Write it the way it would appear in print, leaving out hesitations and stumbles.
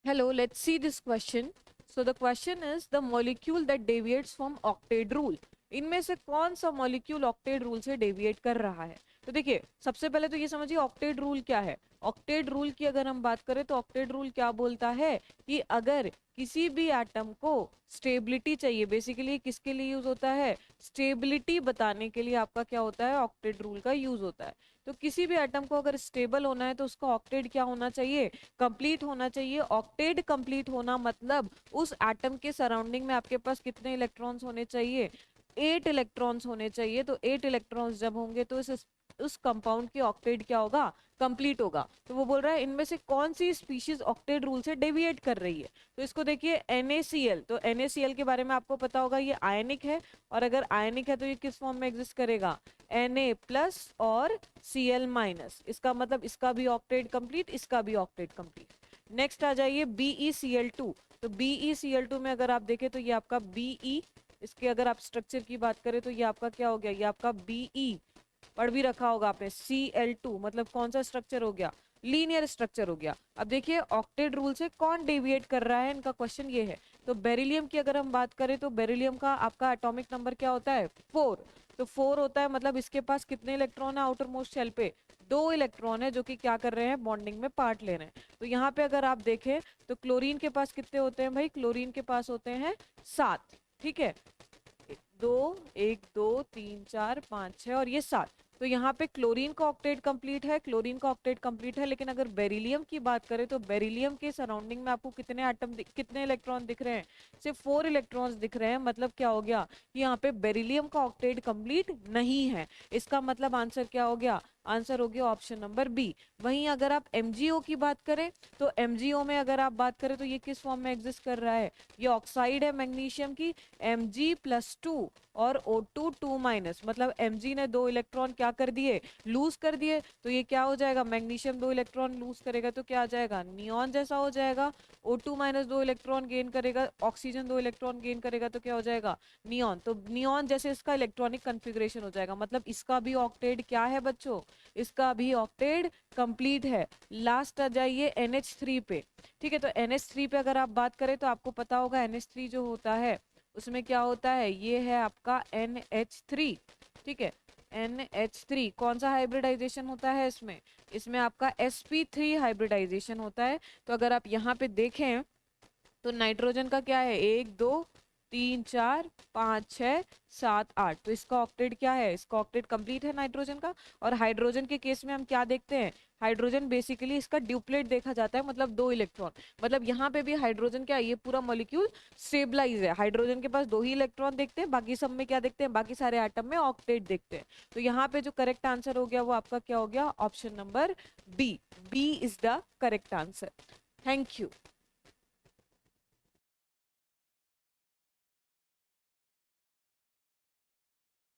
Hello, let's see this question. So the question is the molecule that deviates from octet rule. इनमें से कौन सा molecule octet rule से deviate कर रहा है? तो देखिए, सबसे पहले तो ये समझिए ऑक्टेट रूल क्या है। ऑक्टेट रूल की अगर हम बात करें तो ऑक्टेट रूल क्या बोलता है कि अगर किसी भी एटम को स्टेबिलिटी चाहिए, बेसिकली किसके लिए यूज होता है? स्टेबिलिटी बताने के लिए आपका क्या होता है? ऑक्टेट रूल का यूज होता है। तो किसी भी एटम को अगर स्टेबल होना है तो उसका ऑक्टेट क्या होना चाहिए? कंप्लीट होना चाहिए। ऑक्टेट कंप्लीट होना मतलब उस एटम के सराउंडिंग में आपके पास कितने इलेक्ट्रॉन्स होने चाहिए? 8 इलेक्ट्रॉन्स होने चाहिए। तो 8 इलेक्ट्रॉन्स जब होंगे तो उस कंपाउंड की ऑक्टेट क्या होगा? कंप्लीट होगा। तो वो बोल रहा है इनमें से कौन सी स्पीशीज ऑक्टेट रूल से डेविएट कर रही है। तो इसको देखिए NaCl, तो NaCl के बारे में आपको पता होगा, ये आयनिक है। और अगर आयनिक है तो ये किस फॉर्म में एग्जिस्ट करेगा? Na+ और Cl-। इसका मतलब इसका भी ऑक्टेट कंप्लीट, इसका भी ऑक्टेट कंप्लीट। नेक्स्ट आ जाइए BeCl2। तो BeCl2 में अगर आप देखें तो ये आपका Be, इसके अगर आप स्ट्रक्चर की बात करें तो ये आपका क्या हो गया? ये आपका Be, पढ़ भी रखा होगा आपने। Cl2 मतलब कौन सा स्ट्रक्चर हो गया? लीनियर स्ट्रक्चर हो गया। अब देखिए ऑक्टेट रूल से कौन डेविएट कर रहा है, इनका क्वेश्चन ये है। तो बेरिलियम की अगर हम बात करें तो बेरिलियम का आपका एटॉमिक नंबर क्या होता है? 4। तो 4 होता है, मतलब इसके पास कितने इलेक्ट्रॉन है आउटर मोस्ट शेल पे? 2 इलेक्ट्रॉन है जो कि क्या कर रहे हैं? बॉन्डिंग में पार्ट ले रहे हैं। तो यहाँ पे अगर आप देखें तो क्लोरीन के पास कितने होते हैं भाई? क्लोरीन के पास होते हैं 7। ठीक है, 2, 1, 2, 3, 4, 5, 6 और ये 7। तो यहाँ पे क्लोरीन का ऑक्टेट कंप्लीट है, क्लोरीन का ऑक्टेट कंप्लीट है। लेकिन अगर बेरिलियम की बात करें तो बेरिलियम के सराउंडिंग में आपको कितने एटम कितने इलेक्ट्रॉन दिख रहे हैं? सिर्फ 4 इलेक्ट्रॉन्स दिख रहे हैं। मतलब क्या हो गया कि यहाँ पे बेरिलियम का ऑक्टेट कंप्लीट नहीं है। इसका मतलब आंसर क्या हो गया? आंसर हो गया ऑप्शन नंबर बी। वहीं अगर आप MgO की बात करें तो MgO में अगर आप बात करें तो ये किस फॉर्म में एग्जिस्ट कर रहा है? ये ऑक्साइड है मैग्नीशियम की, Mg+2 और O2 2-, मतलब Mg ने 2 इलेक्ट्रॉन क्या कर दिए? लूज कर दिए। तो ये क्या हो जाएगा? मैग्नीशियम 2 इलेक्ट्रॉन लूज करेगा तो क्या आ जाएगा? नियॉन जैसा हो जाएगा। O2- 2 इलेक्ट्रॉन गेन करेगा, ऑक्सीजन 2 इलेक्ट्रॉन गेन करेगा तो क्या हो जाएगा? नियॉन। तो नियॉन जैसे इसका इलेक्ट्रॉनिक कन्फिग्रेशन हो जाएगा। मतलब इसका भी ऑक्टेट क्या है बच्चों? इसका भी ऑक्टेट कंप्लीट है। लास्ट आ जाइए NH3 पे। ठीक है, तो NH3 पे अगर आप बात करें तो आपको पता होगा NH3 जो होता है उसमें क्या होता है? ये है आपका NH3। ठीक है, NH3 कौन सा हाइब्रिडाइजेशन होता है इसमें? इसमें आपका sp3 हाइब्रिडाइजेशन होता है। तो अगर आप यहाँ पे देखें तो नाइट्रोजन का क्या है? 1, 2, 3, 4, 5, 6, 7, 8। तो इसका ऑक्टेट क्या है? इसका ऑक्टेट कंप्लीट है नाइट्रोजन का। और हाइड्रोजन के केस में हम क्या देखते हैं? हाइड्रोजन बेसिकली इसका ड्यूप्लेट देखा जाता है, मतलब 2 इलेक्ट्रॉन। मतलब यहाँ पे भी हाइड्रोजन क्या है? ये पूरा मॉलिक्यूल स्टेबलाइज है। हाइड्रोजन के पास 2 ही इलेक्ट्रॉन देखते हैं, बाकी सब में क्या देखते हैं? बाकी सारे एटम में ऑक्टेट देखते हैं। तो यहाँ पे जो करेक्ट आंसर हो गया वो आपका क्या हो गया? Option number B. B is the correct answer. Thank you.